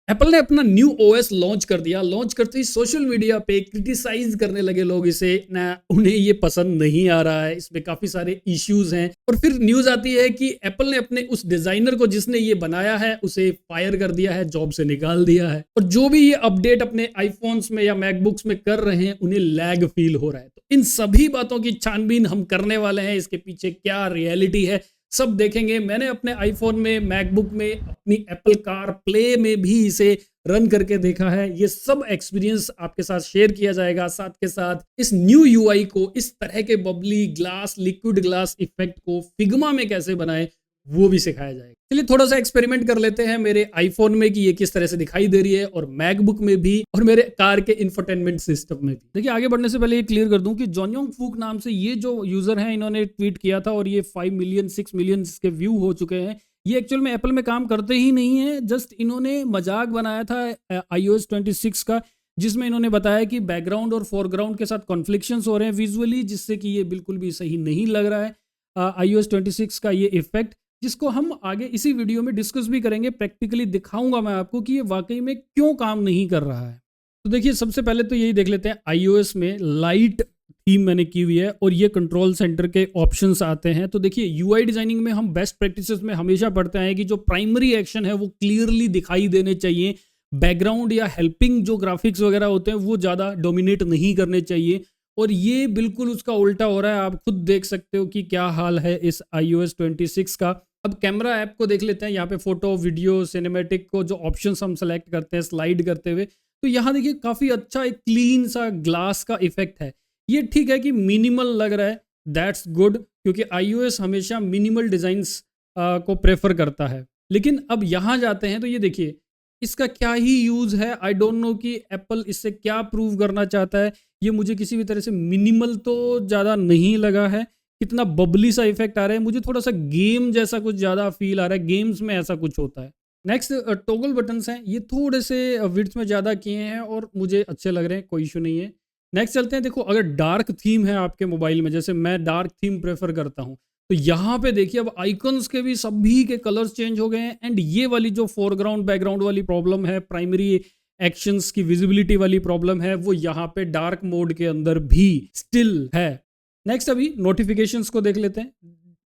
Apple ने अपना new OS launch कर दिया। लॉन्च करते ही सोशल मीडिया पे क्रिटिसाइज करने लगे लोग इसे ना, उन्हें ये पसंद नहीं आ रहा है, इसमें काफी सारे इश्यूज हैं। और फिर न्यूज आती है कि एप्पल ने अपने उस डिजाइनर को जिसने ये बनाया है उसे फायर कर दिया है, जॉब से निकाल दिया है। और जो भी ये अपडेट अपने आईफोन्स में या मैकबुक्स में कर रहे हैं उन्हें लैग फील हो रहा है। तो इन सभी बातों की छानबीन हम करने वाले हैं, इसके पीछे क्या रियलिटी है सब देखेंगे। मैंने अपने आईफोन में, मैकबुक में, अपनी एप्पल कार प्ले में भी इसे रन करके देखा है। ये सब एक्सपीरियंस आपके साथ शेयर किया जाएगा। साथ के साथ इस न्यू यूआई को, इस तरह के Babli glass, liquid glass effect को फिग्मा में कैसे बनाए वो भी सिखाया जाएगा। चलिए थोड़ा सा एक्सपेरिमेंट कर लेते हैं मेरे आईफोन में कि ये किस तरह से दिखाई दे रही है, और मैकबुक में भी, और मेरे कार के इंफोटेनमेंट सिस्टम में भी। देखिए आगे बढ़ने से पहले ये क्लियर कर दूं कि जॉनयोंग फूक नाम से ये जो यूजर हैं इन्होंने ट्वीट किया था और ये 5 मिलियन 6 मिलियन इसके व्यू हो चुके हैं। ये एक्चुअल में एप्पल में काम करते ही नहीं है, जस्ट इन्होंने मजाक बनाया था iOS 26 का, जिसमें इन्होंने बताया कि बैकग्राउंड और फोरग्राउंड के साथ कॉन्फ्लिक्शंस हो रहे हैं विजुअली, जिससे कि ये बिल्कुल भी सही नहीं लग रहा है iOS 26 का ये इफेक्ट, जिसको हम आगे इसी वीडियो में डिस्कस भी करेंगे। प्रैक्टिकली दिखाऊंगा मैं आपको कि ये वाकई में क्यों काम नहीं कर रहा है। तो देखिए सबसे पहले तो यही देख लेते हैं, iOS में लाइट थीम मैंने की हुई है और ये कंट्रोल सेंटर के ऑप्शंस आते हैं। तो देखिए यूआई डिजाइनिंग में हम बेस्ट प्रैक्टिसेस में हमेशा पढ़ते हैं कि जो प्राइमरी एक्शन है वो क्लियरली दिखाई देने चाहिए। बैकग्राउंड या हेल्पिंग जो ग्राफिक्स वगैरह होते हैं वो ज़्यादा डोमिनेट नहीं करने चाहिए, और ये बिल्कुल उसका उल्टा हो रहा है। आप खुद देख सकते हो कि क्या हाल है इस iOS 26 का। अब कैमरा ऐप को देख लेते हैं। यहाँ पे फोटो, वीडियो, सिनेमैटिक को जो ऑप्शंस हम सेलेक्ट करते हैं स्लाइड करते हुए, तो यहाँ देखिए काफ़ी अच्छा एक क्लीन सा ग्लास का इफेक्ट है। ये ठीक है कि मिनिमल लग रहा है, दैट्स गुड, क्योंकि iOS हमेशा मिनिमल डिज़ाइंस को प्रेफर करता है। लेकिन अब यहाँ जाते हैं तो ये देखिए इसका क्या ही यूज़ है। आई डोंट नो कि एप्पल इससे क्या प्रूव करना चाहता है। ये मुझे किसी भी तरह से मिनिमल तो ज़्यादा नहीं लगा है। कितना बबली सा इफेक्ट आ रहा है, मुझे थोड़ा सा गेम जैसा कुछ ज़्यादा फील आ रहा है, गेम्स में ऐसा कुछ होता है। नेक्स्ट टॉगल बटन्स हैं, ये थोड़े से विड्थ में ज़्यादा किए हैं और मुझे अच्छे लग रहे हैं, कोई इशू नहीं है। नेक्स्ट चलते हैं। देखो अगर डार्क थीम है आपके मोबाइल में, जैसे मैं डार्क थीम प्रेफर करता हूँ, तो यहाँ पे देखिए अब आइकन्स के भी सभी के कलर्स चेंज हो गए हैं। एंड ये वाली जो फोरग्राउंड बैकग्राउंड वाली प्रॉब्लम है, प्राइमरी एक्शंस की विजिबिलिटी वाली प्रॉब्लम है, वो यहाँ पे डार्क मोड के अंदर भी स्टिल है। नेक्स्ट अभी नोटिफिकेशंस को देख लेते हैं।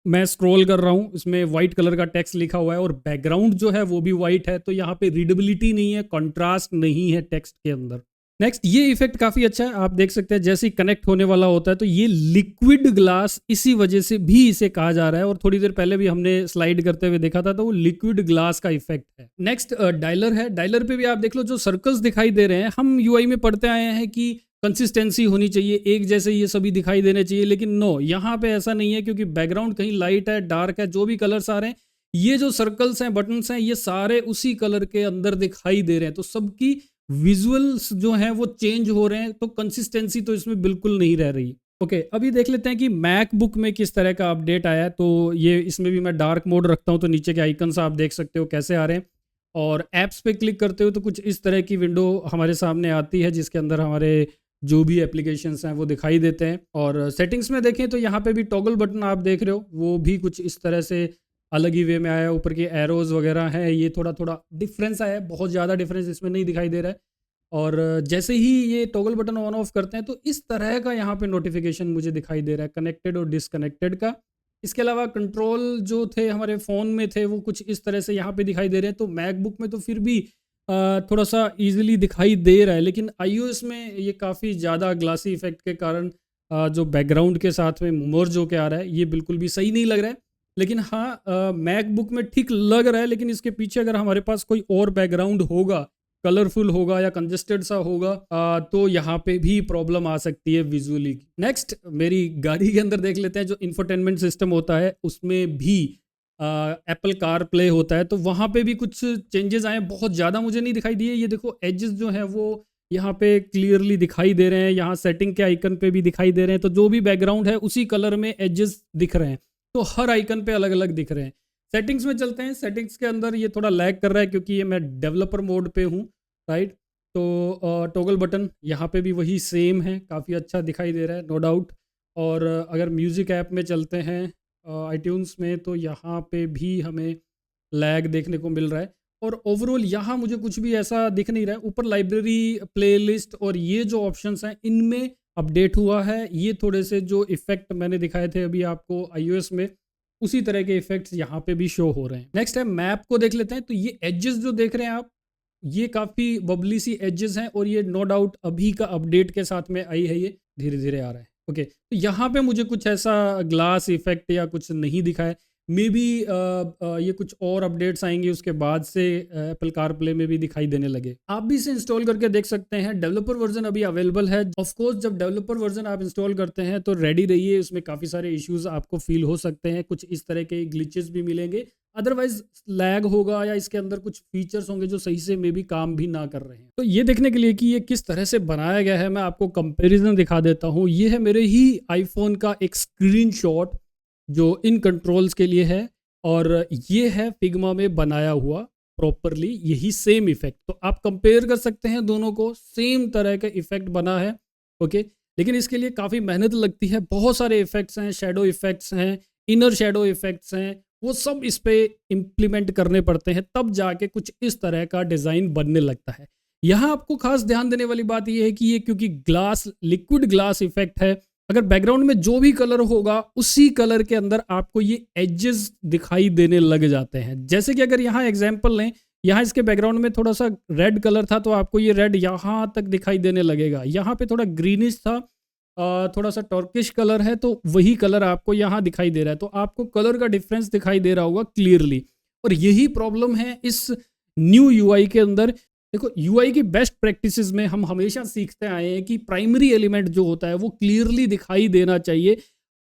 मैं स्क्रॉल कर रहा हूँ, इसमें व्हाइट कलर का टेक्स्ट लिखा हुआ है और बैकग्राउंड जो है वो भी व्हाइट है, तो यहाँ पे रीडेबिलिटी नहीं है, कंट्रास्ट नहीं है टेक्स्ट के अंदर। नेक्स्ट ये इफेक्ट काफी अच्छा है, आप देख सकते हैं जैसे ही कनेक्ट होने वाला होता है तो ये लिक्विड ग्लास, इसी वजह से भी इसे कहा जा रहा है। और थोड़ी देर पहले भी हमने स्लाइड करते हुए देखा था, तो वो लिक्विड ग्लास का इफेक्ट है। नेक्स्ट डायलर है। डायलर पे भी आप देख लो जो सर्कल्स दिखाई दे रहे हैं, हम यूआई में पढ़ते आए हैं कि कंसिस्टेंसी होनी चाहिए, एक जैसे ये सभी दिखाई देने चाहिए, लेकिन नो, यहाँ पे ऐसा नहीं है, क्योंकि बैकग्राउंड कहीं लाइट है, डार्क है, जो भी कलर्स आ रहे हैं, ये जो सर्कल्स हैं, बटन्स हैं, ये सारे उसी कलर के अंदर दिखाई दे रहे हैं। तो सबकी विजुअल्स जो हैं वो चेंज हो रहे हैं, तो कंसिस्टेंसी तो इसमें बिल्कुल नहीं रह रही। ओके अभी देख लेते हैं कि मैकबुक में किस तरह का अपडेट आया है। तो ये इसमें भी मैं डार्क मोड रखता हूँ, तो नीचे के आइकन्स आप देख सकते हो कैसे आ रहे हैं, और ऐप्स पे क्लिक करते हो तो कुछ इस तरह की विंडो हमारे सामने आती है, जिसके अंदर हमारे जो भी एप्लीकेशंस हैं वो दिखाई देते हैं। और सेटिंग्स में देखें तो यहाँ पे भी टॉगल बटन आप देख रहे हो, वो भी कुछ इस तरह से अलग ही वे में आया है। ऊपर के एरोज वगैरह हैं, ये थोड़ा थोड़ा डिफरेंस आया है, बहुत ज़्यादा डिफरेंस इसमें नहीं दिखाई दे रहा है। और जैसे ही ये टॉगल बटन ऑन ऑफ करते हैं तो इस तरह का यहाँ पे नोटिफिकेशन मुझे दिखाई दे रहा है, कनेक्टेड और डिसकनेक्टेड का। इसके अलावा कंट्रोल जो थे हमारे फ़ोन में थे वो कुछ इस तरह से यहाँ पे दिखाई दे रहे हैं। तो मैकबुक में तो फिर भी थोड़ा सा इजीली दिखाई दे रहा है, लेकिन iOS में ये काफ़ी ज़्यादा ग्लासी इफेक्ट के कारण जो बैकग्राउंड के साथ में मर्ज होके आ रहा है, ये बिल्कुल भी सही नहीं लग रहा है। लेकिन हाँ मैकबुक में ठीक लग रहा है, लेकिन इसके पीछे अगर हमारे पास कोई और बैकग्राउंड होगा, कलरफुल होगा या कंजेस्टेड सा होगा, तो यहाँ पे भी प्रॉब्लम आ सकती है विजुअली। नेक्स्ट मेरी गाड़ी के अंदर देख लेते हैं, जो इंफोटेनमेंट सिस्टम होता है उसमें भी एप्पल कार प्ले होता है, तो वहाँ पे भी कुछ चेंजेस आए हैं, बहुत ज़्यादा मुझे नहीं दिखाई दिए। ये देखो एजेस जो हैं वो यहाँ पे क्लियरली दिखाई दे रहे हैं, यहाँ सेटिंग के आइकन पे भी दिखाई दे रहे हैं, तो जो भी बैकग्राउंड है उसी कलर में एजेस दिख रहे हैं, तो हर आइकन पे अलग अलग दिख रहे हैं। सेटिंग्स में चलते हैं। सेटिंग्स के अंदर ये थोड़ा लैग कर रहा है, क्योंकि ये मैं डेवलपर मोड पे हूँ, राइट। तो टॉगल बटन यहाँ पे भी वही सेम है, काफ़ी अच्छा दिखाई दे रहा है, नो डाउट। और अगर म्यूज़िक ऐप में चलते हैं iTunes में, तो यहाँ पे भी हमें लैग देखने को मिल रहा है। और ओवरऑल यहाँ मुझे कुछ भी ऐसा दिख नहीं रहा है। ऊपर लाइब्रेरी, प्लेलिस्ट और ये जो ऑप्शंस हैं इनमें अपडेट हुआ है। ये थोड़े से जो इफेक्ट मैंने दिखाए थे अभी आपको iOS में, उसी तरह के इफेक्ट्स यहाँ पे भी शो हो रहे हैं। नेक्स्ट है मैप को देख लेते हैं। तो ये एजेस जो देख रहे हैं आप, ये काफ़ी बबली सी एजेस हैं और ये नो डाउट अभी का अपडेट के साथ में आई है, ये धीरे धीरे आ रहा है। ओके, तो यहाँ पे मुझे कुछ ऐसा ग्लास इफेक्ट या कुछ नहीं दिखा है। मे बी ये कुछ और अपडेट्स आएंगे उसके बाद से एप्पल कारप्ले में भी दिखाई देने लगे। आप भी इसे इंस्टॉल करके देख सकते हैं। डेवलपर वर्जन अभी अवेलेबल है। ऑफ कोर्स जब डेवलपर वर्जन आप इंस्टॉल करते हैं तो रेडी रहिए, उसमें काफ़ी सारे इश्यूज आपको फील हो सकते हैं, कुछ इस तरह के ग्लिचेस भी मिलेंगे, अदरवाइज लैग होगा या इसके अंदर कुछ फीचर्स होंगे जो सही से मे बी काम भी ना कर रहे हैं। तो ये देखने के लिए कि ये किस तरह से बनाया गया है, मैं आपको कंपैरिजन दिखा देता हूँ। ये है मेरे ही आईफोन का एक स्क्रीनशॉट जो इन कंट्रोल्स के लिए है, और ये है फिग्मा में बनाया हुआ प्रॉपरली यही सेम इफेक्ट। तो आप कंपेयर कर सकते हैं दोनों को, सेम तरह का इफेक्ट बना है। ओके, लेकिन इसके लिए काफ़ी मेहनत लगती है। बहुत सारे इफेक्ट्स हैं, शेडो इफेक्ट्स हैं, इनर शेडो इफेक्ट्स हैं, वो सब इस पे इम्प्लीमेंट करने पड़ते हैं, तब जाके कुछ इस तरह का डिज़ाइन बनने लगता है। यहाँ आपको खास ध्यान देने वाली बात यह है कि ये क्योंकि ग्लास, लिक्विड ग्लास इफेक्ट है, अगर बैकग्राउंड में जो भी कलर होगा उसी कलर के अंदर आपको ये एजेस दिखाई देने लग जाते हैं। जैसे कि अगर यहाँ एग्जांपल लें, यहाँ इसके बैकग्राउंड में थोड़ा सा रेड कलर था तो आपको ये रेड यहाँ तक दिखाई देने लगेगा। यहाँ पे थोड़ा ग्रीनिश था, थोड़ा सा टर्किश कलर है, तो वही कलर आपको यहाँ दिखाई दे रहा है। तो आपको कलर का डिफरेंस दिखाई दे रहा होगा क्लियरली। और यही प्रॉब्लम है इस न्यू यूआई के अंदर। देखो, यूआई की बेस्ट प्रैक्टिसेस में हम हमेशा सीखते आए हैं कि प्राइमरी एलिमेंट जो होता है वो क्लियरली दिखाई देना चाहिए।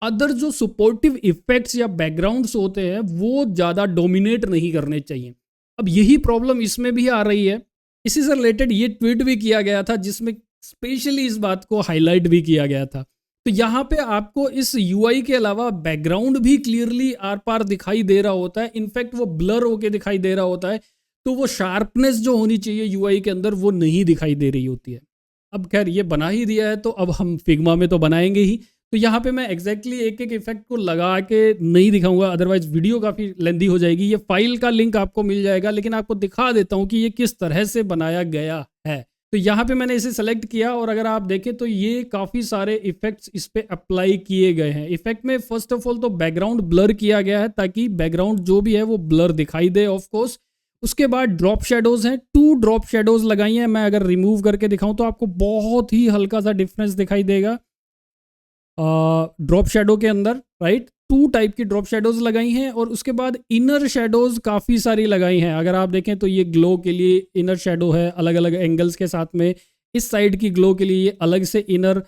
अदर जो सपोर्टिव इफेक्ट्स या बैकग्राउंड्स होते हैं वो ज़्यादा डोमिनेट नहीं करने चाहिए। अब यही प्रॉब्लम इसमें भी आ रही है। इसी से रिलेटेड ये ट्वीट भी किया गया था जिसमें स्पेशली इस बात को हाईलाइट भी किया गया था। तो यहाँ पे आपको इस यूआई के अलावा बैकग्राउंड भी क्लियरली आर पार दिखाई दे रहा होता है। इनफैक्ट वो ब्लर होके दिखाई दे रहा होता है। तो वो शार्पनेस जो होनी चाहिए यूआई के अंदर वो नहीं दिखाई दे रही होती है। अब खैर ये बना ही दिया है तो अब हम फिग्मा में तो बनाएंगे ही। तो यहाँ पे मैं एग्जैक्टली एक एक इफेक्ट को लगा के नहीं दिखाऊंगा, अदरवाइज वीडियो काफ़ी लेंदी हो जाएगी। ये फाइल का लिंक आपको मिल जाएगा, लेकिन आपको दिखा देता हूँ कि ये किस तरह से बनाया गया है। तो यहाँ पे मैंने इसे सेलेक्ट किया और अगर आप देखें तो ये काफ़ी सारे इफेक्ट्स इस पे अप्लाई किए गए हैं। इफेक्ट में फर्स्ट ऑफ ऑल तो बैकग्राउंड ब्लर किया गया है ताकि बैकग्राउंड जो भी है वो ब्लर दिखाई दे ऑफ कोर्स। उसके बाद ड्रॉप शेडोज हैं, 2 ड्रॉप शेडोज लगाई हैं। मैं अगर रिमूव करके दिखाऊं तो आपको बहुत ही हल्का सा डिफरेंस दिखाई देगा ड्रॉप शेडो के अंदर, राइट। 2 टाइप की ड्रॉप शेडोज लगाई हैं और उसके बाद इनर शेडोज काफ़ी सारी लगाई हैं। अगर आप देखें तो ये ग्लो के लिए इनर शेडो है अलग अलग एंगल्स के साथ में। इस साइड की ग्लो के लिए ये अलग से इनर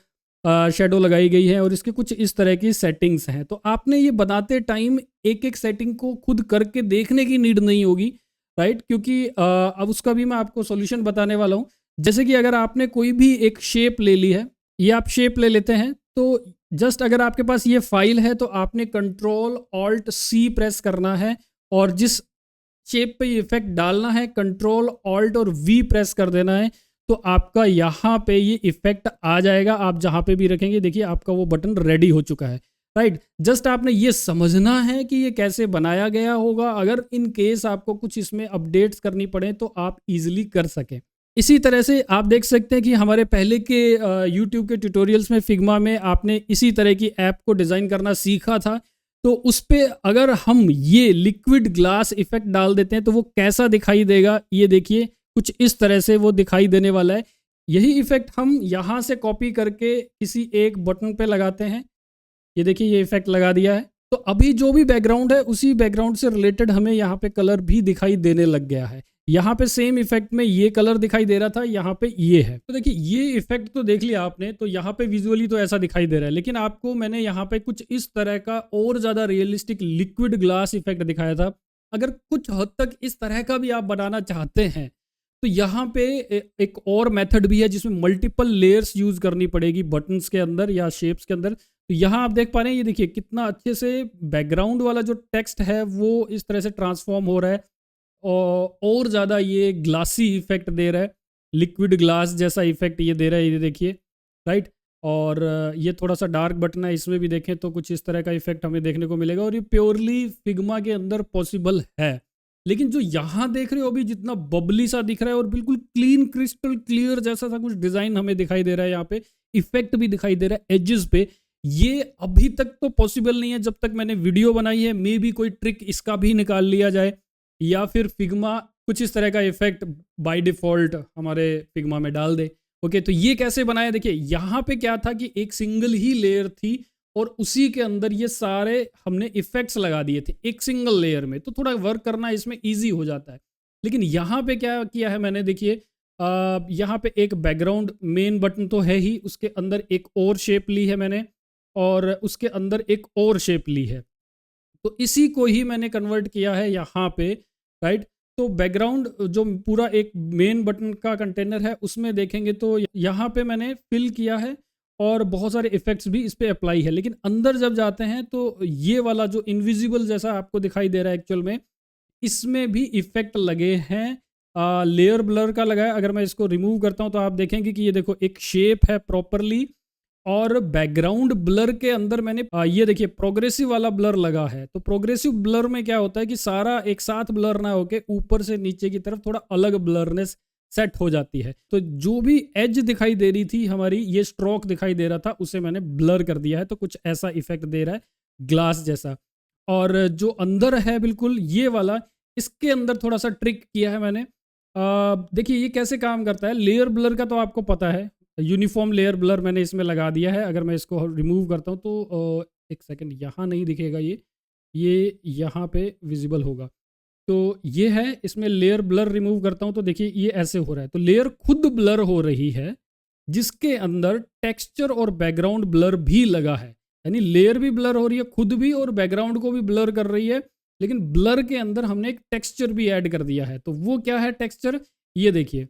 शेडो लगाई गई है और इसके कुछ इस तरह की सेटिंग्स हैं। तो आपने ये बनाते टाइम एक एक सेटिंग को खुद करके देखने की नीड नहीं होगी, राइट, क्योंकि अब उसका भी मैं आपको सॉल्यूशन बताने वाला हूँ। जैसे कि अगर आपने कोई भी एक शेप ले ली है, ये आप शेप ले लेते हैं, तो जस्ट अगर आपके पास ये फाइल है तो आपने कंट्रोल ऑल्ट सी प्रेस करना है और जिस शेप पे इफेक्ट डालना है कंट्रोल ऑल्ट और वी प्रेस कर देना है, तो आपका यहाँ पे ये इफेक्ट आ जाएगा। आप जहाँ पे भी रखेंगे देखिए आपका वो बटन रेडी हो चुका है, राइट। जस्ट आपने ये समझना है कि ये कैसे बनाया गया होगा। अगर इन केस आपको कुछ इसमें अपडेट्स करनी पड़े तो आप इजीली कर सकें। इसी तरह से आप देख सकते हैं कि हमारे पहले के यूट्यूब के ट्यूटोरियल्स में फिग्मा में आपने इसी तरह की ऐप को डिज़ाइन करना सीखा था। तो उस पर अगर हम ये लिक्विड ग्लास इफेक्ट डाल देते हैं तो वो कैसा दिखाई देगा, ये देखिए कुछ इस तरह से वो दिखाई देने वाला है। यही इफेक्ट हम यहाँ से कॉपी करके किसी एक बटन पे लगाते हैं। ये देखिए ये इफेक्ट लगा दिया है। तो अभी जो भी बैकग्राउंड है उसी बैकग्राउंड से रिलेटेड हमें यहाँ पे कलर भी दिखाई देने लग गया है। यहाँ पे सेम इफेक्ट में ये कलर दिखाई दे रहा था, यहाँ पे ये है। तो देखिए ये इफेक्ट तो देख लिया आपने, तो यहाँ पे विजुअली तो ऐसा दिखाई दे रहा है, लेकिन आपको मैंने यहाँ पे कुछ इस तरह का और ज़्यादा रियलिस्टिक लिक्विड ग्लास इफेक्ट दिखाया था। अगर कुछ हद तक इस तरह का भी आप बनाना चाहते हैं तो यहाँ पे एक और मेथड भी है जिसमें मल्टीपल लेयर्स यूज करनी पड़ेगी बटन्स के अंदर या शेप्स के अंदर। तो यहाँ आप देख पा रहे हैं, ये देखिए कितना अच्छे से बैकग्राउंड वाला जो टेक्स्ट है वो इस तरह से ट्रांसफॉर्म हो रहा है और ज़्यादा ये ग्लासी इफेक्ट दे रहा है, लिक्विड ग्लास जैसा इफेक्ट ये दे रहा है, ये देखिए, राइट। और ये थोड़ा सा डार्क बटन है, इसमें भी देखें तो कुछ इस तरह का इफेक्ट हमें देखने को मिलेगा और ये प्योरली फिग्मा के अंदर पॉसिबल है। लेकिन जो यहाँ देख रहे हो अभी जितना बबली सा दिख रहा है और बिल्कुल क्लीन क्रिस्टल क्लियर जैसा सा कुछ डिजाइन हमें दिखाई दे रहा है, यहाँ पे इफेक्ट भी दिखाई दे रहा है एजेस पे, ये अभी तक तो पॉसिबल नहीं है जब तक मैंने वीडियो बनाई है। मे भी कोई ट्रिक इसका भी निकाल लिया जाए या फिर फिग्मा कुछ इस तरह का इफेक्ट बाय डिफॉल्ट हमारे फिग्मा में डाल दे। ओके, तो ये कैसे बनाया, देखिए यहाँ पे क्या था कि एक सिंगल ही लेयर थी और उसी के अंदर ये सारे हमने इफेक्ट्स लगा दिए थे एक सिंगल लेयर में, तो थोड़ा वर्क करना इसमें ईजी हो जाता है। लेकिन यहाँ पे क्या किया है मैंने, देखिए यहाँ पे एक बैकग्राउंड मेन बटन तो है ही, उसके अंदर एक और शेप ली है मैंने और उसके अंदर एक और शेप ली है, तो इसी को ही मैंने कन्वर्ट किया है यहाँ पे, राइट। तो बैकग्राउंड जो पूरा एक मेन बटन का कंटेनर है उसमें देखेंगे तो यहाँ पे मैंने फिल किया है और बहुत सारे इफेक्ट्स भी इस पे अप्लाई है। लेकिन अंदर जब जाते हैं तो ये वाला जो इनविजिबल जैसा आपको दिखाई दे रहा है एक्चुअल में, इसमें भी इफेक्ट लगे हैं। लेयर ब्लर का लगा है, अगर मैं इसको रिमूव करता हूँ तो आप देखेंगे कि ये देखो एक शेप है प्रॉपरली, और बैकग्राउंड ब्लर के अंदर मैंने ये देखिए प्रोग्रेसिव वाला ब्लर लगा है। तो प्रोग्रेसिव ब्लर में क्या होता है कि सारा एक साथ ब्लर ना होके ऊपर से नीचे की तरफ थोड़ा अलग ब्लरनेस सेट हो जाती है। तो जो भी एज दिखाई दे रही थी हमारी, ये स्ट्रोक दिखाई दे रहा था, उसे मैंने ब्लर कर दिया है, तो कुछ ऐसा इफेक्ट दे रहा है ग्लास जैसा। और जो अंदर है बिल्कुल ये वाला, इसके अंदर थोड़ा सा ट्रिक किया है मैंने। देखिए ये कैसे काम करता है। लेयर ब्लर का तो आपको पता है, यूनिफॉर्म लेयर ब्लर मैंने इसमें लगा दिया है। अगर मैं इसको रिमूव करता हूँ तो एक सेकंड, यहाँ नहीं दिखेगा ये यहाँ पे विजिबल होगा। तो ये है, इसमें लेयर ब्लर रिमूव करता हूँ तो देखिए ये ऐसे हो रहा है, तो लेयर खुद ब्लर हो रही है जिसके अंदर टेक्सचर और बैकग्राउंड ब्लर भी लगा है। यानी लेयर भी ब्लर हो रही है खुद भी और बैकग्राउंड को भी ब्लर कर रही है, लेकिन ब्लर के अंदर हमने एक टेक्सचर भी ऐड कर दिया है। तो वो क्या है टेक्सचर, ये देखिए।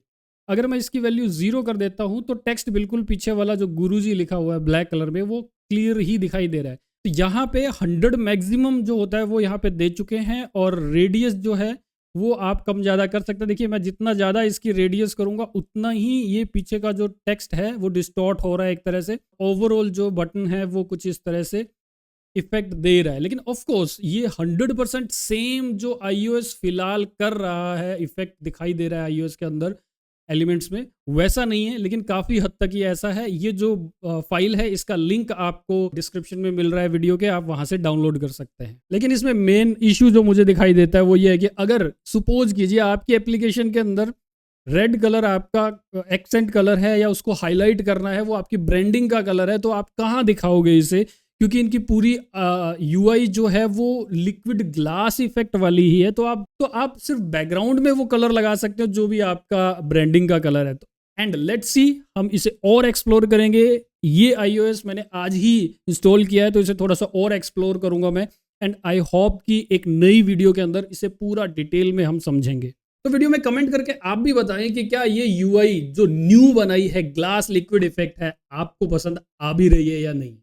अगर मैं इसकी वैल्यू 0 कर देता हूं तो टेक्स्ट बिल्कुल पीछे वाला जो गुरुजी लिखा हुआ है ब्लैक कलर में, वो क्लियर ही दिखाई दे रहा है। तो यहाँ पे 100 मैक्सिमम जो होता है वो यहाँ पे दे चुके हैं, और रेडियस जो है वो आप कम ज़्यादा कर सकते हैं। देखिए मैं जितना ज़्यादा इसकी रेडियस करूँगा उतना ही ये पीछे का जो टेक्स्ट है वो डिस्टॉर्ट हो रहा है एक तरह से। ओवरऑल जो बटन है वो कुछ इस तरह से इफेक्ट दे रहा है। लेकिन ऑफ कोर्स ये 100% सेम जो iOS फिलहाल कर रहा है, इफेक्ट दिखाई दे रहा है iOS के अंदर एलिमेंट्स में, वैसा नहीं है, लेकिन काफ़ी हद तक ये ऐसा है। ये जो फाइल है इसका लिंक आपको डिस्क्रिप्शन में मिल रहा है वीडियो के, आप वहां से डाउनलोड कर सकते हैं। लेकिन इसमें मेन इशू जो मुझे दिखाई देता है वो ये है कि अगर सपोज कीजिए आपकी एप्लीकेशन के अंदर रेड कलर आपका एक्सेंट कलर है या उसको हाईलाइट करना है, वो आपकी ब्रांडिंग का कलर है, तो आप कहाँ दिखाओगे इसे, क्योंकि इनकी पूरी यूआई जो है वो लिक्विड ग्लास इफेक्ट वाली ही है। तो आप सिर्फ बैकग्राउंड में वो कलर लगा सकते हो जो भी आपका ब्रांडिंग का कलर है। तो एंड लेट्स सी, हम इसे और एक्सप्लोर करेंगे। ये iOS मैंने आज ही इंस्टॉल किया है तो इसे थोड़ा सा और एक्सप्लोर करूंगा मैं, एंड आई होप कि एक नई वीडियो के अंदर इसे पूरा डिटेल में हम समझेंगे। तो वीडियो में कमेंट करके आप भी बताएं कि क्या ये यूआई जो न्यू बनाई है ग्लास लिक्विड इफेक्ट है आपको पसंद आ भी रही है या नहीं।